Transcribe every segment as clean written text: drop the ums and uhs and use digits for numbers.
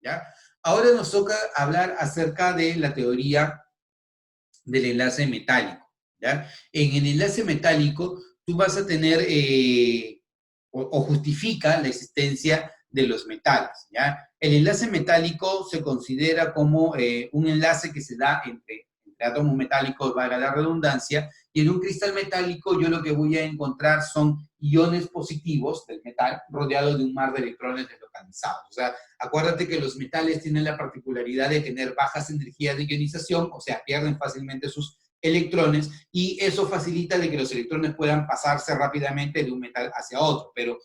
¿ya? Ahora nos toca hablar acerca de la teoría del enlace metálico, ¿ya? En el enlace metálico, tú vas a tener o justifica la existencia de los metales, ¿ya? El enlace metálico se considera como un enlace que se da entre átomos metálicos, valga la redundancia, y en un cristal metálico yo lo que voy a encontrar son iones positivos del metal rodeados de un mar de electrones deslocalizados. O sea, acuérdate que los metales tienen la particularidad de tener bajas energías de ionización, o sea, pierden fácilmente sus electrones, y eso facilita de que los electrones puedan pasarse rápidamente de un metal hacia otro. Pero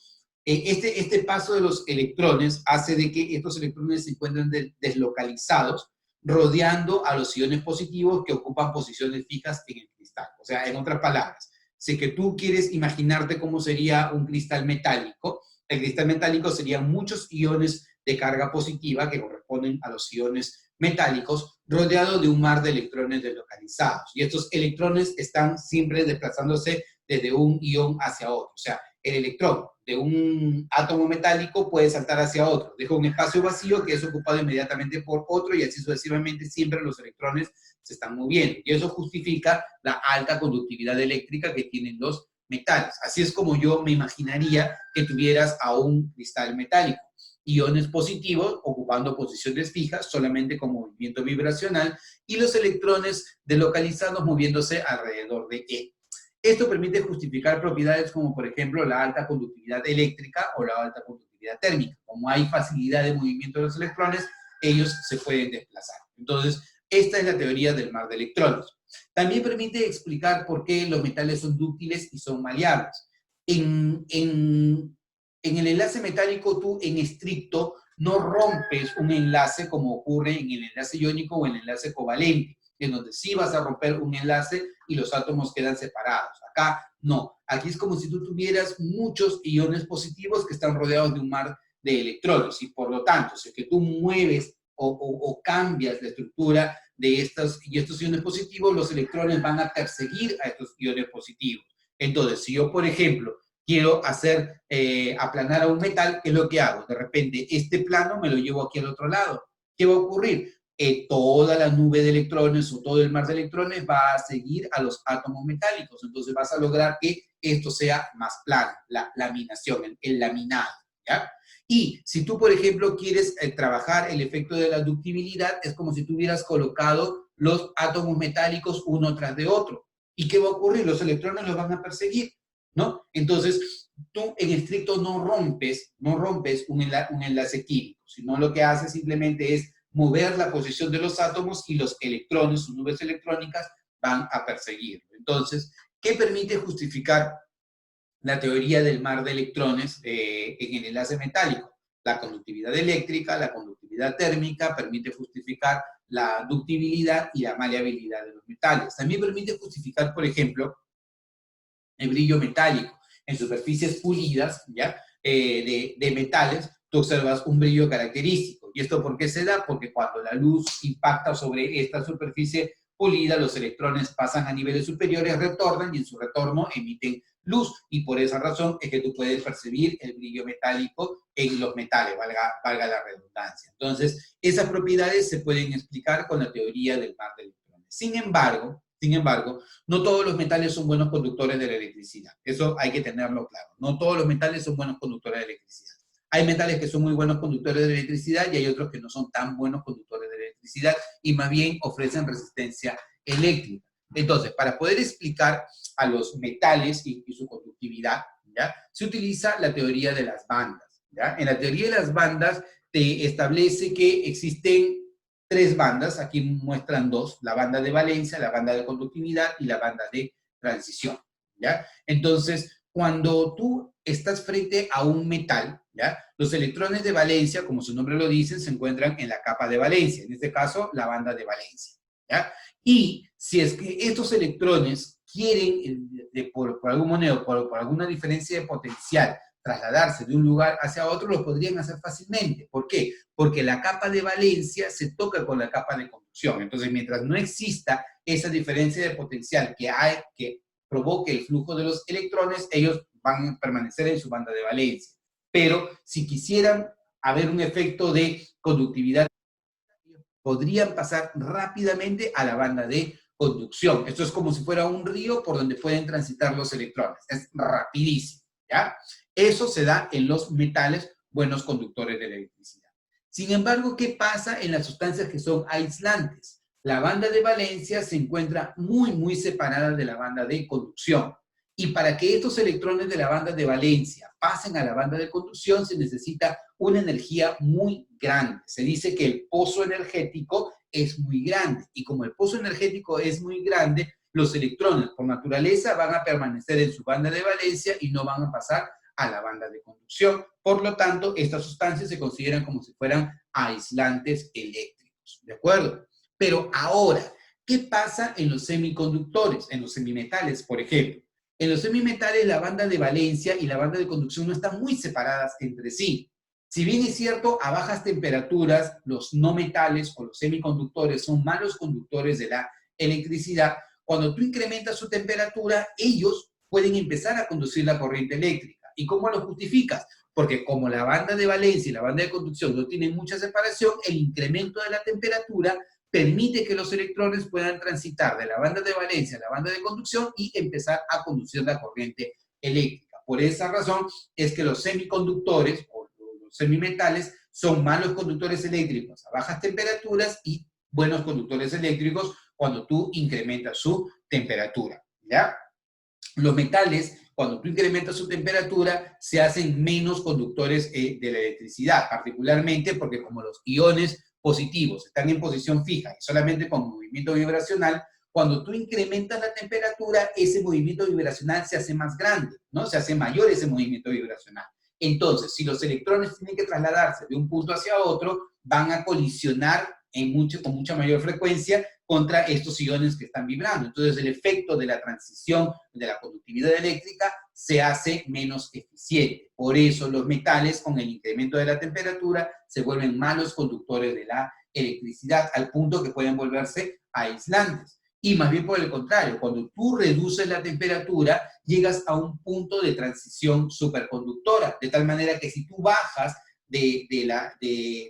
este paso de los electrones hace de que estos electrones se encuentren deslocalizados, rodeando a los iones positivos que ocupan posiciones fijas en el cristal. O sea, en otras palabras, si que tú quieres imaginarte cómo sería un cristal metálico, el cristal metálico serían muchos iones de carga positiva que corresponden a los iones metálicos, rodeados de un mar de electrones deslocalizados. Y estos electrones están siempre desplazándose desde un ion hacia otro. O sea, el electrón de un átomo metálico puede saltar hacia otro, deja un espacio vacío que es ocupado inmediatamente por otro y así sucesivamente siempre los electrones se están moviendo. Y eso justifica la alta conductividad eléctrica que tienen los metales. Así es como yo me imaginaría que tuvieras a un cristal metálico. Iones positivos ocupando posiciones fijas solamente con movimiento vibracional y los electrones deslocalizados moviéndose alrededor de él. Esto permite justificar propiedades como, por ejemplo, la alta conductividad eléctrica o la alta conductividad térmica. Como hay facilidad de movimiento de los electrones, ellos se pueden desplazar. Entonces, esta es la teoría del mar de electrones. También permite explicar por qué los metales son dúctiles y son maleables. En el enlace metálico, tú en estricto no rompes un enlace como ocurre en el enlace iónico o en el enlace covalente, en donde sí vas a romper un enlace y los átomos quedan separados. Acá no. Aquí es como si tú tuvieras muchos iones positivos que están rodeados de un mar de electrones y por lo tanto, si es que tú mueves o cambias la estructura de estos iones positivos, los electrones van a perseguir a estos iones positivos. Entonces, si yo, por ejemplo, quiero hacer aplanar a un metal, ¿qué es lo que hago? De repente, este plano me lo llevo aquí al otro lado. ¿Qué va a ocurrir? Toda la nube de electrones o todo el mar de electrones va a seguir a los átomos metálicos. Entonces vas a lograr que esto sea más plano, la laminación, el laminado, ¿ya? Y si tú, por ejemplo, quieres trabajar el efecto de la ductibilidad, es como si tú hubieras colocado los átomos metálicos uno tras de otro. ¿Y qué va a ocurrir? Los electrones los van a perseguir, ¿no? Entonces, tú en estricto no rompes un enlace químico, sino lo que haces simplemente es mover la posición de los átomos y los electrones, sus nubes electrónicas, van a perseguir. Entonces, ¿qué permite justificar la teoría del mar de electrones en el enlace metálico? La conductividad eléctrica, la conductividad térmica, permite justificar la ductibilidad y la maleabilidad de los metales. También permite justificar, por ejemplo, el brillo metálico. En superficies pulidas, ¿ya? De metales, tú observas un brillo característico. ¿Y esto por qué se da? Porque cuando la luz impacta sobre esta superficie pulida, los electrones pasan a niveles superiores, retornan y en su retorno emiten luz. Y por esa razón es que tú puedes percibir el brillo metálico en los metales, valga la redundancia. Entonces, esas propiedades se pueden explicar con la teoría del mar de electrones. Sin embargo, no todos los metales son buenos conductores de la electricidad. Eso hay que tenerlo claro. No todos los metales son buenos conductores de la electricidad. Hay metales que son muy buenos conductores de la electricidad y hay otros que no son tan buenos conductores de la electricidad y más bien ofrecen resistencia eléctrica. Entonces, para poder explicar a los metales y su conductividad, ¿ya? Se utiliza la teoría de las bandas, ¿ya? En la teoría de las bandas te establece que existen tres bandas, aquí muestran dos, la banda de valencia, la banda de conductividad y la banda de transición, ¿ya? Entonces, cuando tú estás frente a un metal, ¿ya? Los electrones de valencia, como su nombre lo dice, se encuentran en la capa de valencia, en este caso, la banda de valencia, ¿ya? Y si es que estos electrones quieren, por algún motivo, por alguna diferencia de potencial, trasladarse de un lugar hacia otro, lo podrían hacer fácilmente. ¿Por qué? Porque la capa de valencia se toca con la capa de conducción. Entonces, mientras no exista esa diferencia de potencial que provoque el flujo de los electrones, ellos van a permanecer en su banda de valencia. Pero si quisieran haber un efecto de conductividad, podrían pasar rápidamente a la banda de conducción. Esto es como si fuera un río por donde pueden transitar los electrones. Es rapidísimo, ¿ya? Eso se da en los metales, buenos conductores de la electricidad. Sin embargo, ¿qué pasa en las sustancias que son aislantes? La banda de valencia se encuentra muy separada de la banda de conducción. Y para que estos electrones de la banda de valencia pasen a la banda de conducción se necesita una energía muy grande. Se dice que el pozo energético es muy grande. Y como el pozo energético es muy grande, los electrones por naturaleza van a permanecer en su banda de valencia y no van a pasar a la banda de conducción. Por lo tanto, estas sustancias se consideran como si fueran aislantes eléctricos. ¿De acuerdo? Pero ahora, ¿qué pasa en los semiconductores, en los semimetales, por ejemplo? En los semimetales, la banda de valencia y la banda de conducción no están muy separadas entre sí. Si bien es cierto, a bajas temperaturas, los no metales o los semiconductores son malos conductores de la electricidad, cuando tú incrementas su temperatura, ellos pueden empezar a conducir la corriente eléctrica. ¿Y cómo lo justificas? Porque como la banda de valencia y la banda de conducción no tienen mucha separación, el incremento de la temperatura permite que los electrones puedan transitar de la banda de valencia a la banda de conducción y empezar a conducir la corriente eléctrica. Por esa razón es que los semiconductores o los semimetales son malos conductores eléctricos a bajas temperaturas y buenos conductores eléctricos cuando tú incrementas su temperatura, ¿ya? Los metales, cuando tú incrementas su temperatura, se hacen menos conductores de la electricidad, particularmente porque como los iones positivos están en posición fija y solamente con movimiento vibracional, cuando tú incrementas la temperatura, ese movimiento vibracional se hace más grande, ¿no? Se hace mayor ese movimiento vibracional. Entonces, si los electrones tienen que trasladarse de un punto hacia otro, van a colisionar con mucha mayor frecuencia contra estos iones que están vibrando. Entonces, el efecto de la transición de la conductividad eléctrica se hace menos eficiente. Por eso los metales, con el incremento de la temperatura, se vuelven malos conductores de la electricidad, al punto que pueden volverse aislantes. Y más bien por el contrario, cuando tú reduces la temperatura, llegas a un punto de transición superconductora, de tal manera que si tú bajas de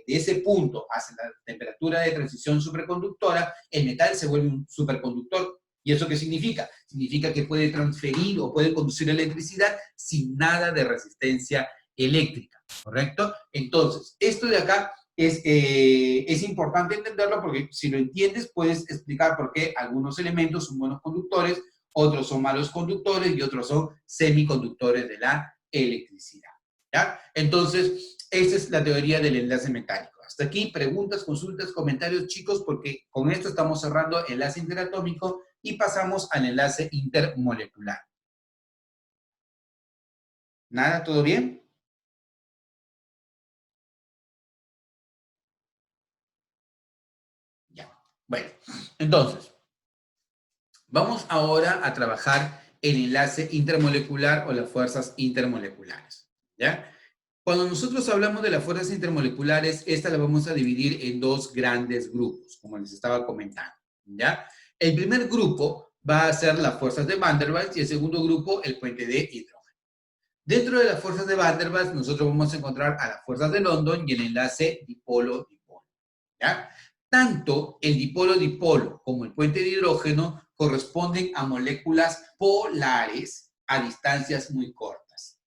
ese punto hacia la temperatura de transición superconductora, el metal se vuelve un superconductor. ¿Y eso qué significa? Significa que puede transferir o puede conducir electricidad sin nada de resistencia eléctrica, ¿correcto? Entonces, esto de acá es importante entenderlo porque si lo entiendes puedes explicar por qué algunos elementos son buenos conductores, otros son malos conductores y otros son semiconductores de la electricidad, ¿ya? Entonces, esa es la teoría del enlace metálico. Hasta aquí, preguntas, consultas, comentarios, chicos, porque con esto estamos cerrando el enlace interatómico y pasamos al enlace intermolecular. ¿Nada? ¿Todo bien? Ya. Bueno, entonces, vamos ahora a trabajar el enlace intermolecular o las fuerzas intermoleculares, ¿ya? Cuando nosotros hablamos de las fuerzas intermoleculares, esta la vamos a dividir en dos grandes grupos, como les estaba comentando, ¿ya? El primer grupo va a ser las fuerzas de Van der Waals y el segundo grupo, el puente de hidrógeno. Dentro de las fuerzas de Van der Waals, nosotros vamos a encontrar a las fuerzas de London y el enlace dipolo-dipolo, ¿ya? Tanto el dipolo-dipolo como el puente de hidrógeno corresponden a moléculas polares a distancias muy cortas.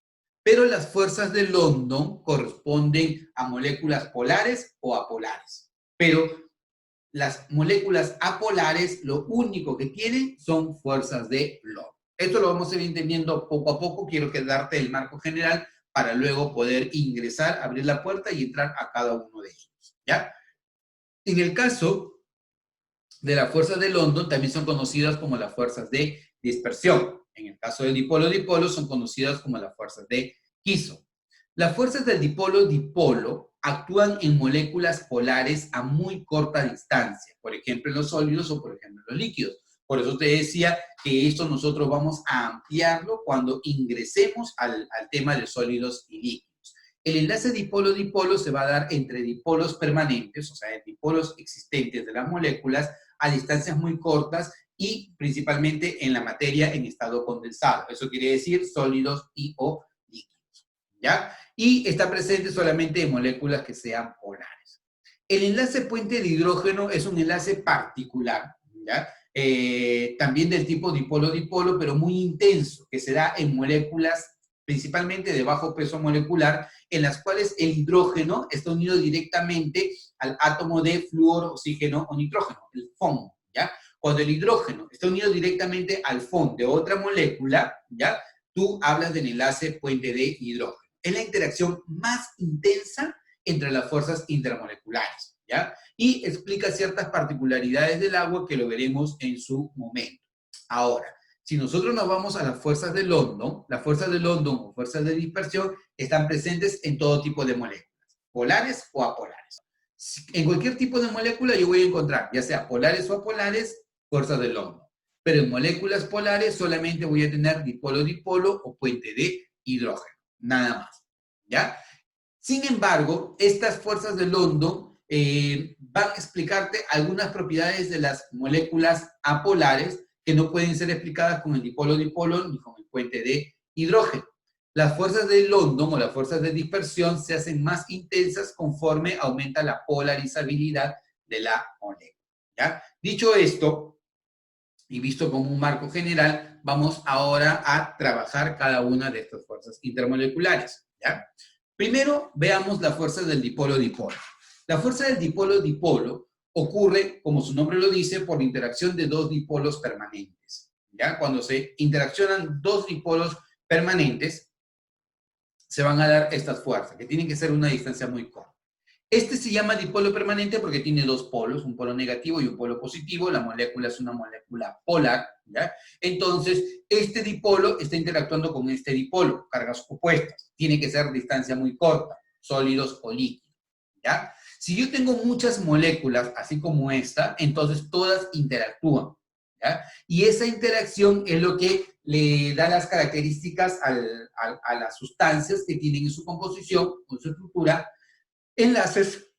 Pero las fuerzas de London corresponden a moléculas polares o apolares. Pero las moléculas apolares lo único que tienen son fuerzas de London. Esto lo vamos a ir entendiendo poco a poco. Quiero darte el marco general para luego poder ingresar, abrir la puerta y entrar a cada uno de ellos, ¿ya? En el caso de las fuerzas de London, también son conocidas como las fuerzas de dispersión. En el caso del dipolo-dipolo, son conocidas como las fuerzas de Kiso. Las fuerzas del dipolo-dipolo actúan en moléculas polares a muy corta distancia, por ejemplo en los sólidos o por ejemplo en los líquidos. Por eso te decía que esto nosotros vamos a ampliarlo cuando ingresemos al tema de sólidos y líquidos. El enlace dipolo-dipolo se va a dar entre dipolos permanentes, o sea, dipolos existentes de las moléculas a distancias muy cortas y principalmente en la materia en estado condensado. Eso quiere decir sólidos y o líquidos, ¿ya? Y está presente solamente en moléculas que sean polares. El enlace puente de hidrógeno es un enlace particular, ¿ya? También del tipo dipolo-dipolo, pero muy intenso, que se da en moléculas principalmente de bajo peso molecular, en las cuales el hidrógeno está unido directamente al átomo de flúor, oxígeno o nitrógeno, el FON, ¿ya? Cuando el hidrógeno está unido directamente al FON de otra molécula, ¿ya? Tú hablas del enlace puente de hidrógeno. Es la interacción más intensa entre las fuerzas intermoleculares, ¿ya? Y explica ciertas particularidades del agua que lo veremos en su momento. Ahora, si nosotros nos vamos a las fuerzas de London, las fuerzas de London o fuerzas de dispersión están presentes en todo tipo de moléculas, polares o apolares. En cualquier tipo de molécula yo voy a encontrar, ya sea polares o apolares, fuerzas de London. Pero en moléculas polares solamente voy a tener dipolo-dipolo o puente de hidrógeno, nada más, ¿ya? Sin embargo, estas fuerzas de London van a explicarte algunas propiedades de las moléculas apolares que no pueden ser explicadas con el dipolo-dipolo ni con el puente de hidrógeno. Las fuerzas de London o las fuerzas de dispersión se hacen más intensas conforme aumenta la polarizabilidad de la molécula, ¿ya? Dicho esto, y visto como un marco general, vamos ahora a trabajar cada una de estas fuerzas intermoleculares, ¿ya? Primero, veamos la fuerza del dipolo-dipolo. La fuerza del dipolo-dipolo ocurre, como su nombre lo dice, por la interacción de dos dipolos permanentes, ¿ya? Cuando se interaccionan dos dipolos permanentes, se van a dar estas fuerzas, que tienen que ser una distancia muy corta. Este se llama dipolo permanente porque tiene dos polos, un polo negativo y un polo positivo. La molécula es una molécula polar, ¿ya? Entonces, este dipolo está interactuando con este dipolo, cargas opuestas. Tiene que ser distancia muy corta, sólidos o líquidos, ¿ya? Si yo tengo muchas moléculas, así como esta, entonces todas interactúan, ¿ya? Y esa interacción es lo que le da las características a las sustancias que tienen en su composición, en su estructura, enlaces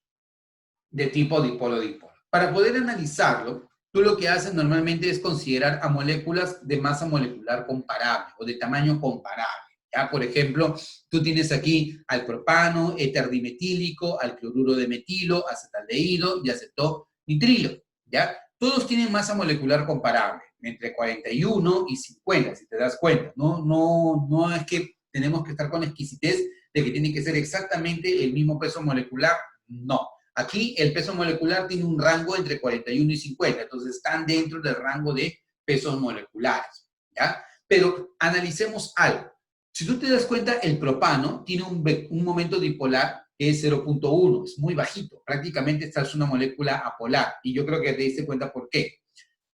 de tipo dipolo-dipolo. Para poder analizarlo, tú lo que haces normalmente es considerar a moléculas de masa molecular comparable o de tamaño comparable, ¿ya? Por ejemplo, tú tienes aquí al propano, éter dimetílico, al cloruro de metilo, acetaldehído y acetonitrilo, ¿ya? Todos tienen masa molecular comparable, entre 41 y 50, si te das cuenta. No es que tenemos que estar con exquisitez de que tiene que ser exactamente el mismo peso molecular, no. Aquí el peso molecular tiene un rango entre 41 y 50, entonces están dentro del rango de pesos moleculares, ¿ya? Pero analicemos algo. Si tú te das cuenta, el propano tiene un momento dipolar que es 0.1, es muy bajito, prácticamente esta es una molécula apolar, y yo creo que te diste cuenta por qué.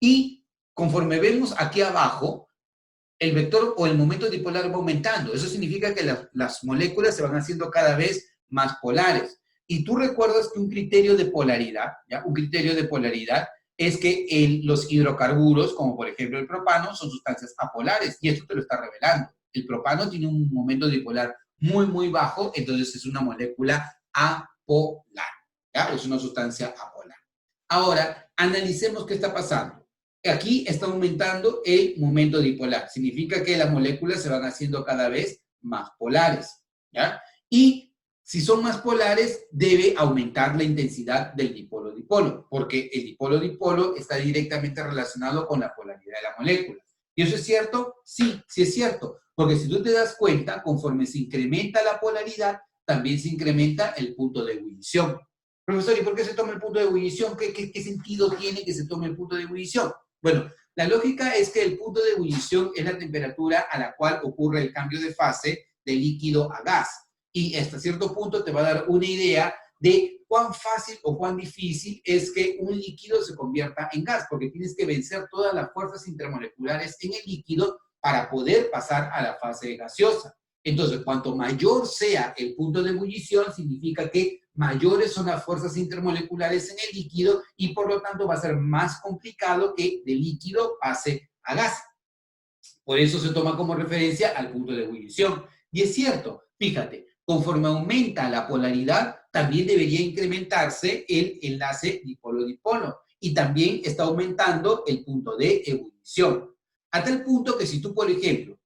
Y conforme vemos aquí abajo, el vector o el momento dipolar va aumentando. Eso significa que las moléculas se van haciendo cada vez más polares. Y tú recuerdas que un criterio de polaridad, ¿ya? Un criterio de polaridad es que los hidrocarburos, como por ejemplo el propano, son sustancias apolares, y esto te lo está revelando. El propano tiene un momento dipolar muy, muy bajo, entonces es una molécula apolar, ¿ya? Es una sustancia apolar. Ahora, analicemos qué está pasando. Aquí está aumentando el momento dipolar. Significa que las moléculas se van haciendo cada vez más polares, ¿ya? Y si son más polares, debe aumentar la intensidad del dipolo-dipolo, porque el dipolo-dipolo está directamente relacionado con la polaridad de la molécula. ¿Y eso es cierto? Sí, sí es cierto. Porque si tú te das cuenta, conforme se incrementa la polaridad, también se incrementa el punto de ebullición. Profesor, ¿y por qué se toma el punto de ebullición? ¿Qué sentido tiene que se tome el punto de ebullición? Bueno, la lógica es que el punto de ebullición es la temperatura a la cual ocurre el cambio de fase de líquido a gas. Y hasta cierto punto te va a dar una idea de cuán fácil o cuán difícil es que un líquido se convierta en gas, porque tienes que vencer todas las fuerzas intermoleculares en el líquido para poder pasar a la fase gaseosa. Entonces, cuanto mayor sea el punto de ebullición, significa que mayores son las fuerzas intermoleculares en el líquido y por lo tanto va a ser más complicado que de líquido pase a gas. Por eso se toma como referencia al punto de ebullición. Y es cierto, fíjate, conforme aumenta la polaridad, también debería incrementarse el enlace dipolo-dipolo. Y también está aumentando el punto de ebullición. A tal punto que si tú, por ejemplo,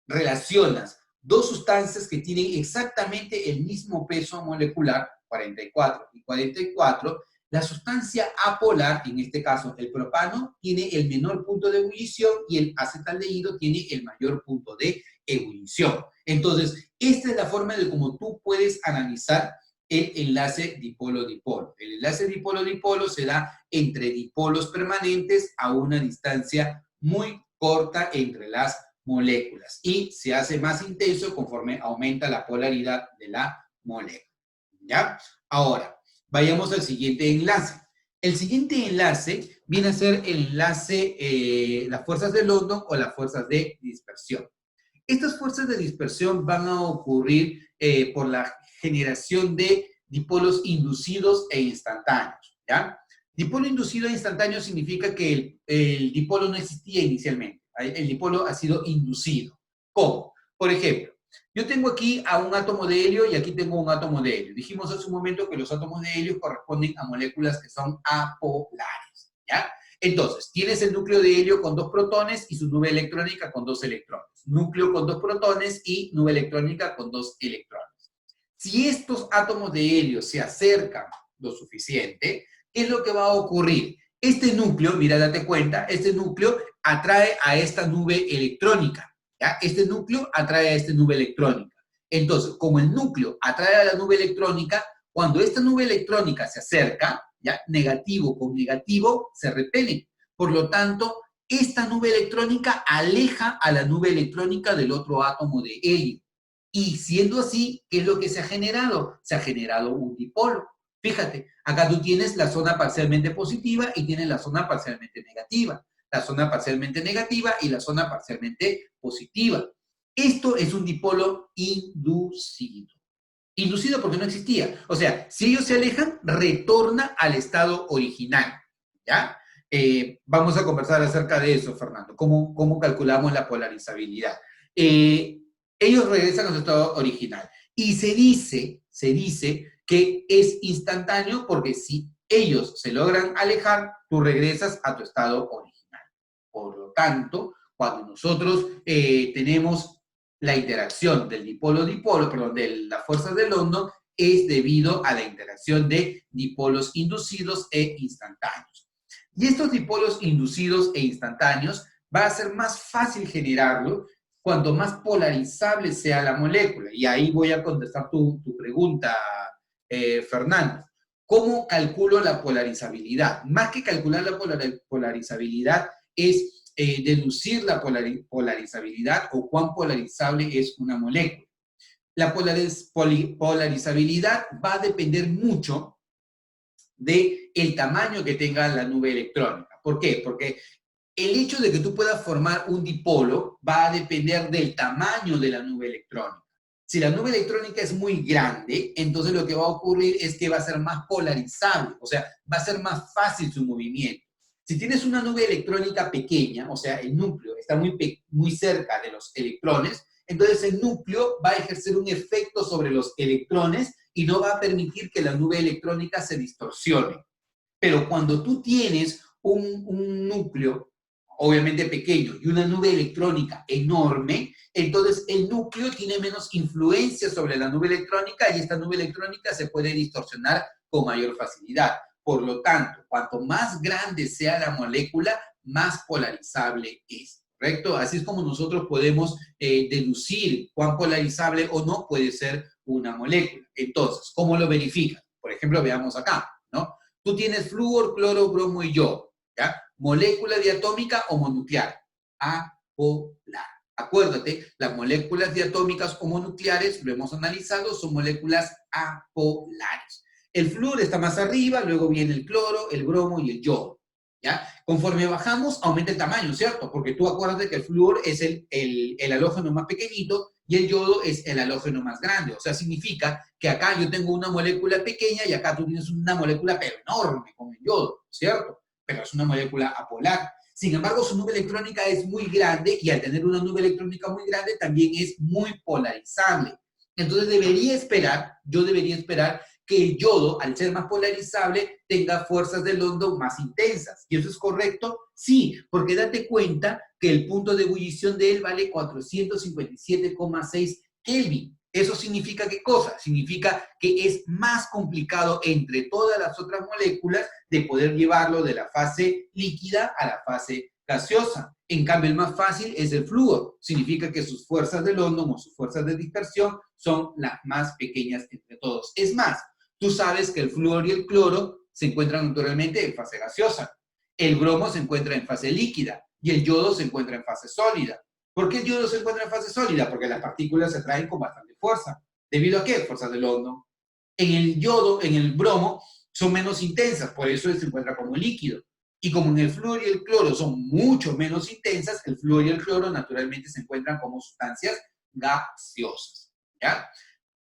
relacionas dos sustancias que tienen exactamente el mismo peso molecular, 44 y 44, la sustancia apolar, en este caso el propano, tiene el menor punto de ebullición y el acetaldehído tiene el mayor punto de ebullición. Entonces, esta es la forma de cómo tú puedes analizar el enlace dipolo-dipolo. El enlace dipolo-dipolo se da entre dipolos permanentes a una distancia muy corta entre las moléculas y se hace más intenso conforme aumenta la polaridad de la molécula. ¿Ya? Ahora, vayamos al siguiente enlace. El siguiente enlace viene a ser el enlace, las fuerzas de London o las fuerzas de dispersión. Estas fuerzas de dispersión van a ocurrir por la generación de dipolos inducidos e instantáneos, ¿ya? Dipolo inducido e instantáneo significa que el dipolo no existía inicialmente. El dipolo ha sido inducido. ¿Cómo? Por ejemplo, yo tengo aquí a un átomo de helio y aquí tengo un átomo de helio. Dijimos hace un momento que los átomos de helio corresponden a moléculas que son apolares, ¿ya? Entonces, tienes el núcleo de helio con 2 protones y su nube electrónica con 2 electrones. Núcleo con 2 protones y nube electrónica con 2 electrones. Si estos átomos de helio se acercan lo suficiente, ¿qué es lo que va a ocurrir? Este núcleo, mira, date cuenta, este núcleo atrae a esta nube electrónica, ¿ya? Este núcleo atrae a esta nube electrónica. Entonces, como el núcleo atrae a la nube electrónica, cuando esta nube electrónica se acerca, ¿ya? Negativo con negativo se repelen. Por lo tanto, esta nube electrónica aleja a la nube electrónica del otro átomo de helio. Y siendo así, ¿qué es lo que se ha generado? Se ha generado un dipolo. Fíjate, acá tú tienes la zona parcialmente positiva y tienes la zona parcialmente negativa. La zona parcialmente negativa y la zona parcialmente positiva. Esto es un dipolo inducido. Inducido porque no existía. O sea, si ellos se alejan, retorna al estado original. ¿Ya? Vamos a conversar acerca de eso, Fernando. ¿Cómo calculamos la polarizabilidad? Ellos regresan a su estado original. Y se dice que es instantáneo porque si ellos se logran alejar, tú regresas a tu estado original. Por lo tanto, cuando nosotros tenemos la interacción del dipolo-dipolo, perdón, de las fuerzas de London, es debido a la interacción de dipolos inducidos e instantáneos. Y estos dipolos inducidos e instantáneos va a ser más fácil generarlo cuanto más polarizable sea la molécula. Y ahí voy a contestar tu pregunta, Fernando. ¿Cómo calculo la polarizabilidad? Más que calcular la polarizabilidad es deducir la polarizabilidad o cuán polarizable es una molécula. La polarizabilidad va a depender mucho del tamaño que tenga la nube electrónica. ¿Por qué? Porque el hecho de que tú puedas formar un dipolo va a depender del tamaño de la nube electrónica. Si la nube electrónica es muy grande, entonces lo que va a ocurrir es que va a ser más polarizable, o sea, va a ser más fácil su movimiento. Si tienes una nube electrónica pequeña, o sea, el núcleo está muy cerca de los electrones, entonces el núcleo va a ejercer un efecto sobre los electrones y no va a permitir que la nube electrónica se distorsione. Pero cuando tú tienes un núcleo obviamente pequeño y una nube electrónica enorme, entonces el núcleo tiene menos influencia sobre la nube electrónica y esta nube electrónica se puede distorsionar con mayor facilidad. Por lo tanto, cuanto más grande sea la molécula, más polarizable es, ¿correcto? Así es como nosotros podemos deducir cuán polarizable o no puede ser una molécula. Entonces, ¿cómo lo verifican? Por ejemplo, veamos acá, ¿no? Tú tienes flúor, cloro, bromo y yodo, ¿ya? Molécula diatómica o monuclear. Apolar. Acuérdate, las moléculas diatómicas o monucleares, lo hemos analizado, son moléculas apolares. El flúor está más arriba, luego viene el cloro, el bromo y el yodo, ¿ya? Conforme bajamos, aumenta el tamaño, ¿cierto? Porque tú acuérdate que el flúor es el halógeno más pequeñito y el yodo es el halógeno más grande. O sea, significa que acá yo tengo una molécula pequeña y acá tú tienes una molécula pero enorme con el yodo, ¿cierto? Pero es una molécula apolar. Sin embargo, su nube electrónica es muy grande y al tener una nube electrónica muy grande también es muy polarizable. Entonces yo debería esperar que el yodo, al ser más polarizable, tenga fuerzas de London más intensas. ¿Y eso es correcto? Sí, porque date cuenta que el punto de ebullición de él vale 457,6 Kelvin. ¿Eso significa qué cosa? Significa que es más complicado entre todas las otras moléculas de poder llevarlo de la fase líquida a la fase gaseosa. En cambio, el más fácil es el flúor. Significa que sus fuerzas de London o sus fuerzas de dispersión son las más pequeñas entre todos. Es más, tú sabes que el flúor y el cloro se encuentran naturalmente en fase gaseosa. El bromo se encuentra en fase líquida y el yodo se encuentra en fase sólida. ¿Por qué el yodo se encuentra en fase sólida? Porque las partículas se atraen con bastante fuerza. ¿Debido a qué? Fuerzas de London. En el yodo, en el bromo, son menos intensas, por eso se encuentra como líquido. Y como en el flúor y el cloro son mucho menos intensas, el flúor y el cloro naturalmente se encuentran como sustancias gaseosas. ¿Ya?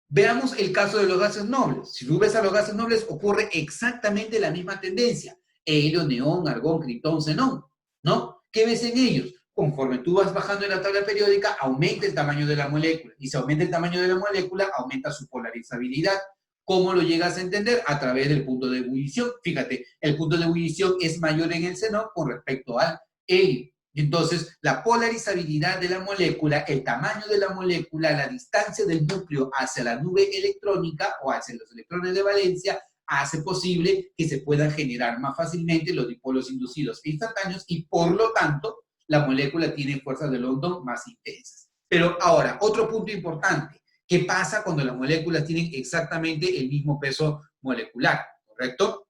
Veamos el caso de los gases nobles. Si tú ves a los gases nobles, ocurre exactamente la misma tendencia. Helio, neón, argón, criptón, xenón, ¿no? ¿Qué ves en ellos? Conforme tú vas bajando en la tabla periódica, aumenta el tamaño de la molécula. Y si aumenta el tamaño de la molécula, aumenta su polarizabilidad. ¿Cómo lo llegas a entender? A través del punto de ebullición. Fíjate, el punto de ebullición es mayor en el xenón con respecto al helio. Entonces, la polarizabilidad de la molécula, el tamaño de la molécula, la distancia del núcleo hacia la nube electrónica o hacia los electrones de valencia, hace posible que se puedan generar más fácilmente los dipolos inducidos e instantáneos y, por lo tanto, la molécula tiene fuerzas de London más intensas. Pero ahora, otro punto importante. ¿Qué pasa cuando las moléculas tienen exactamente el mismo peso molecular? ¿Correcto?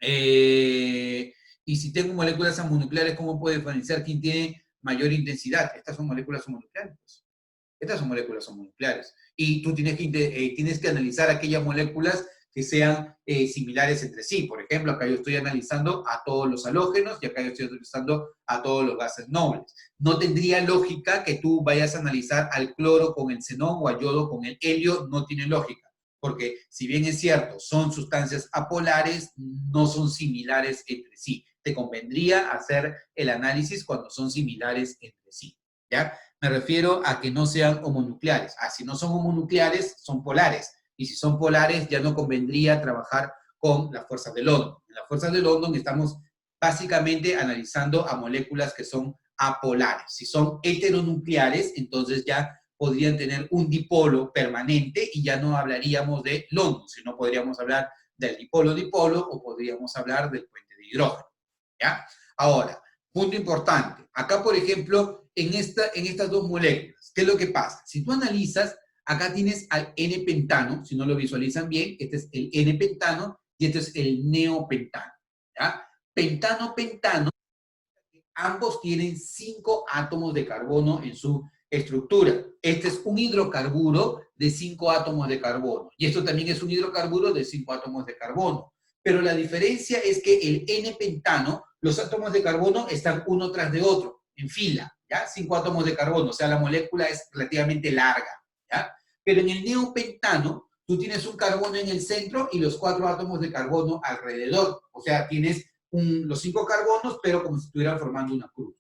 Y si tengo moléculas homonucleares, ¿cómo puedo diferenciar quién tiene mayor intensidad? Estas son moléculas homonucleares. Estas son moléculas homonucleares. Y tú tienes que analizar aquellas moléculas que sean similares entre sí. Por ejemplo, acá yo estoy analizando a todos los halógenos y acá yo estoy analizando a todos los gases nobles. No tendría lógica que tú vayas a analizar al cloro con el xenón o al yodo con el helio, no tiene lógica. Porque si bien es cierto, son sustancias apolares, no son similares entre sí. Te convendría hacer el análisis cuando son similares entre sí. ¿Ya? Me refiero a que no sean homonucleares. Si no son homonucleares, son polares. Y si son polares, ya no convendría trabajar con las fuerzas de London. En las fuerzas de London estamos básicamente analizando a moléculas que son apolares. Si son heteronucleares, entonces ya podrían tener un dipolo permanente y ya no hablaríamos de London, sino podríamos hablar del dipolo-dipolo o podríamos hablar del puente de hidrógeno. ¿Ya? Ahora, punto importante. Acá, por ejemplo, en estas dos moléculas, ¿qué es lo que pasa? Si tú analizas, acá tienes al N-pentano, si no lo visualizan bien, este es el N-pentano y este es el neopentano. ¿Ya? Pentano-pentano, ambos tienen 5 átomos de carbono en su estructura. Este es un hidrocarburo de 5 átomos de carbono. Y esto también es un hidrocarburo de 5 átomos de carbono. Pero la diferencia es que el N-pentano, los átomos de carbono están uno tras de otro, en fila, ¿ya? 5 átomos de carbono, o sea, la molécula es relativamente larga, ¿ya? Pero en el neopentano, tú tienes un carbono en el centro y los 4 átomos de carbono alrededor. O sea, tienes los 5 carbonos, pero como si estuvieran formando una cruz.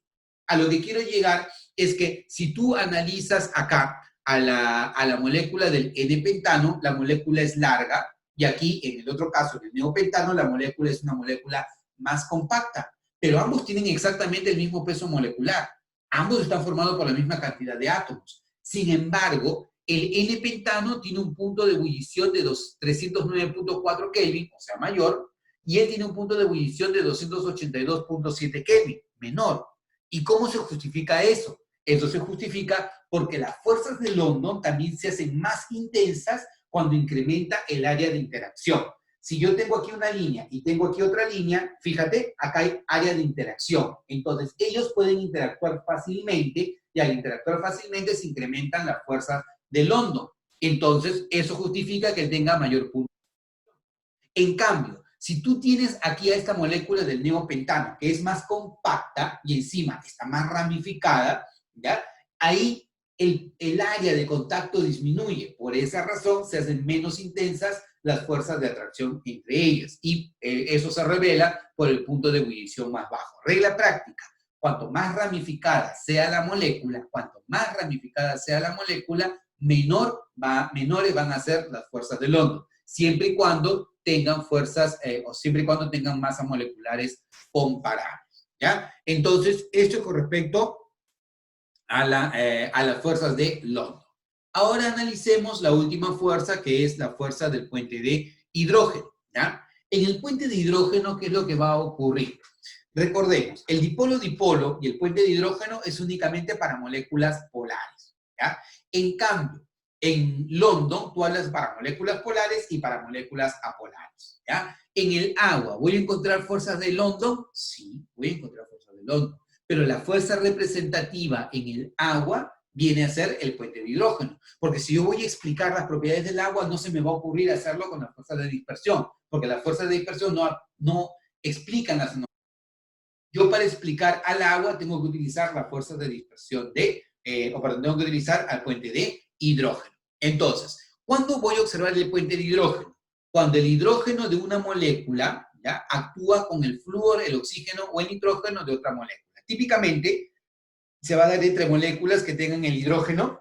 A lo que quiero llegar es que si tú analizas acá a la molécula del N-pentano, la molécula es larga, y aquí, en el otro caso, en el neopentano, la molécula es una molécula más compacta, pero ambos tienen exactamente el mismo peso molecular. Ambos están formados por la misma cantidad de átomos. Sin embargo, el N-pentano tiene un punto de ebullición de 309.4 Kelvin, o sea, mayor, y él tiene un punto de ebullición de 282.7 Kelvin, menor. ¿Y cómo se justifica eso? Eso se justifica porque las fuerzas de London también se hacen más intensas cuando incrementa el área de interacción. Si yo tengo aquí una línea y tengo aquí otra línea, fíjate, acá hay área de interacción. Entonces, ellos pueden interactuar fácilmente y al interactuar fácilmente se incrementan las fuerzas de London. Entonces, eso justifica que tenga mayor punto. En cambio, si tú tienes aquí a esta molécula del neopentano, que es más compacta y encima está más ramificada, ¿ya? Ahí el área de contacto disminuye. Por esa razón se hacen menos intensas las fuerzas de atracción entre ellas. Y eso se revela por el punto de ebullición más bajo. Regla práctica. Cuanto más ramificada sea la molécula, menores van a ser las fuerzas de London, siempre y cuando tengan fuerzas o siempre y cuando tengan masas moleculares comparables. ¿Ya? Entonces, esto es con respecto a las fuerzas de London. Ahora analicemos la última fuerza, que es la fuerza del puente de hidrógeno, ¿ya? En el puente de hidrógeno, ¿qué es lo que va a ocurrir? Recordemos, el dipolo-dipolo y el puente de hidrógeno es únicamente para moléculas polares, ¿ya? En cambio, en London, tú hablas para moléculas polares y para moléculas apolares, ¿ya? En el agua, ¿voy a encontrar fuerzas de London? Sí, voy a encontrar fuerzas de London, pero la fuerza representativa en el agua viene a ser el puente de hidrógeno, porque si yo voy a explicar las propiedades del agua, no se me va a ocurrir hacerlo con las fuerzas de dispersión, porque las fuerzas de dispersión no explican las. Yo para explicar al agua tengo que utilizar la fuerza de dispersión tengo que utilizar al puente de hidrógeno. Entonces, ¿cuándo voy a observar el puente de hidrógeno? Cuando el hidrógeno de una molécula, ¿ya?, actúa con el flúor, el oxígeno o el nitrógeno de otra molécula. Típicamente se va a dar entre moléculas que tengan el hidrógeno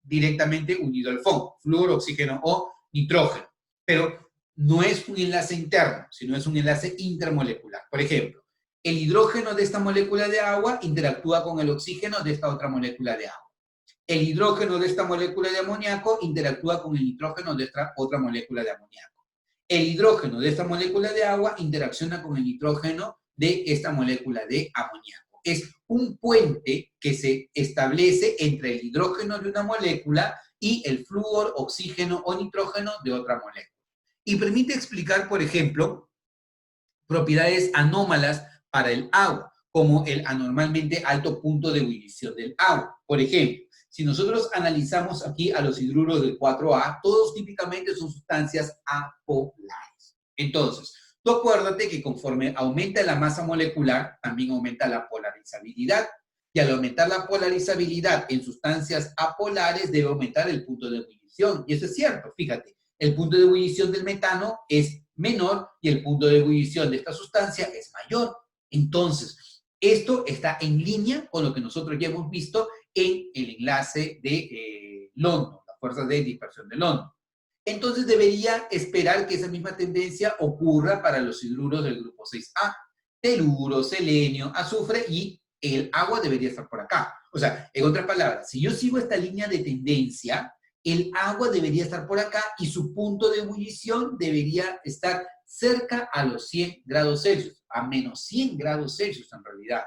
directamente unido al fondo, flúor, oxígeno o nitrógeno. Pero no es un enlace interno, sino es un enlace intermolecular. Por ejemplo, el hidrógeno de esta molécula de agua interactúa con el oxígeno de esta otra molécula de agua. El hidrógeno de esta molécula de amoníaco interactúa con el nitrógeno de esta otra molécula de amoníaco. El hidrógeno de esta molécula de agua interacciona con el nitrógeno de esta molécula de amoníaco. Es un puente que se establece entre el hidrógeno de una molécula y el flúor, oxígeno o nitrógeno de otra molécula. Y permite explicar, por ejemplo, propiedades anómalas para el agua, como el anormalmente alto punto de ebullición del agua. Por ejemplo, si nosotros analizamos aquí a los hidruros del 4A, todos típicamente son sustancias apolares. Entonces, tú acuérdate que conforme aumenta la masa molecular, también aumenta la polarizabilidad. Y al aumentar la polarizabilidad en sustancias apolares, debe aumentar el punto de ebullición. Y eso es cierto, fíjate, el punto de ebullición del metano es menor y el punto de ebullición de esta sustancia es mayor. Entonces, esto está en línea con lo que nosotros ya hemos visto en el enlace de London, la fuerza de dispersión de London. Entonces debería esperar que esa misma tendencia ocurra para los hidruros del grupo 6A, teluro, selenio, azufre, y el agua debería estar por acá. O sea, en otras palabras, si yo sigo esta línea de tendencia, el agua debería estar por acá y su punto de ebullición debería estar cerca a los 100 grados Celsius, a menos 100 grados Celsius en realidad.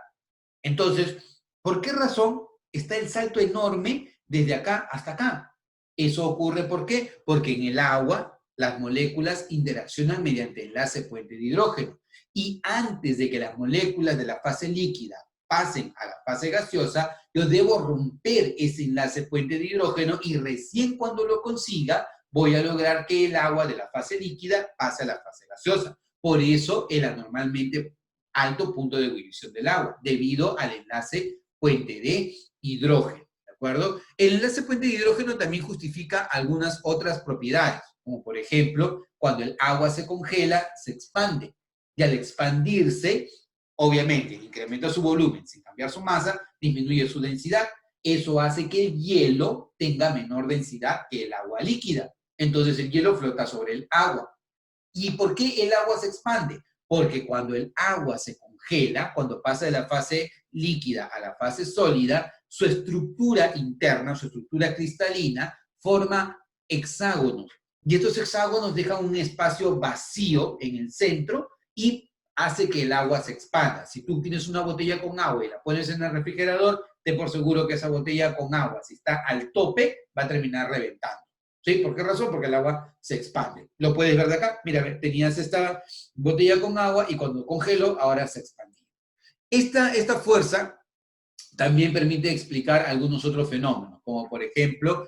Entonces, ¿por qué razón está el salto enorme desde acá hasta acá? Eso ocurre, ¿por qué? Porque en el agua las moléculas interaccionan mediante enlace puente de hidrógeno. Y antes de que las moléculas de la fase líquida pasen a la fase gaseosa, yo debo romper ese enlace puente de hidrógeno y recién cuando lo consiga voy a lograr que el agua de la fase líquida pase a la fase gaseosa. Por eso el anormalmente alto punto de ebullición del agua, debido al enlace puente de hidrógeno, ¿de acuerdo? El enlace puente de hidrógeno también justifica algunas otras propiedades, como por ejemplo, cuando el agua se congela, se expande, y al expandirse, obviamente, incrementa su volumen sin cambiar su masa, disminuye su densidad. Eso hace que el hielo tenga menor densidad que el agua líquida. Entonces el hielo flota sobre el agua. ¿Y por qué el agua se expande? Porque cuando el agua se congela, cuando pasa de la fase líquida a la fase sólida, su estructura interna, su estructura cristalina, forma hexágonos. Y estos hexágonos dejan un espacio vacío en el centro y hace que el agua se expanda. Si tú tienes una botella con agua y la pones en el refrigerador, ten por seguro que esa botella con agua, si está al tope, va a terminar reventando. ¿Sí? ¿Por qué razón? Porque el agua se expande. Lo puedes ver de acá. Mira, tenías esta botella con agua y cuando congeló, ahora se expandió. Esta fuerza también permite explicar algunos otros fenómenos, como por ejemplo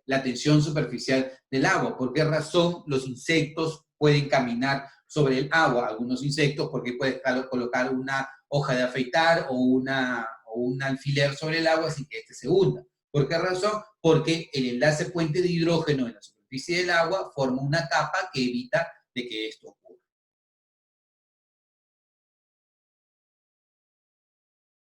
la tensión superficial del agua. ¿Por qué razón los insectos pueden caminar sobre el agua? Algunos insectos, porque puedes colocar una hoja de afeitar o un alfiler sobre el agua sin que éste se hunda. ¿Por qué razón? Porque el enlace puente de hidrógeno en la superficie del agua forma una capa que evita de que esto ocurra.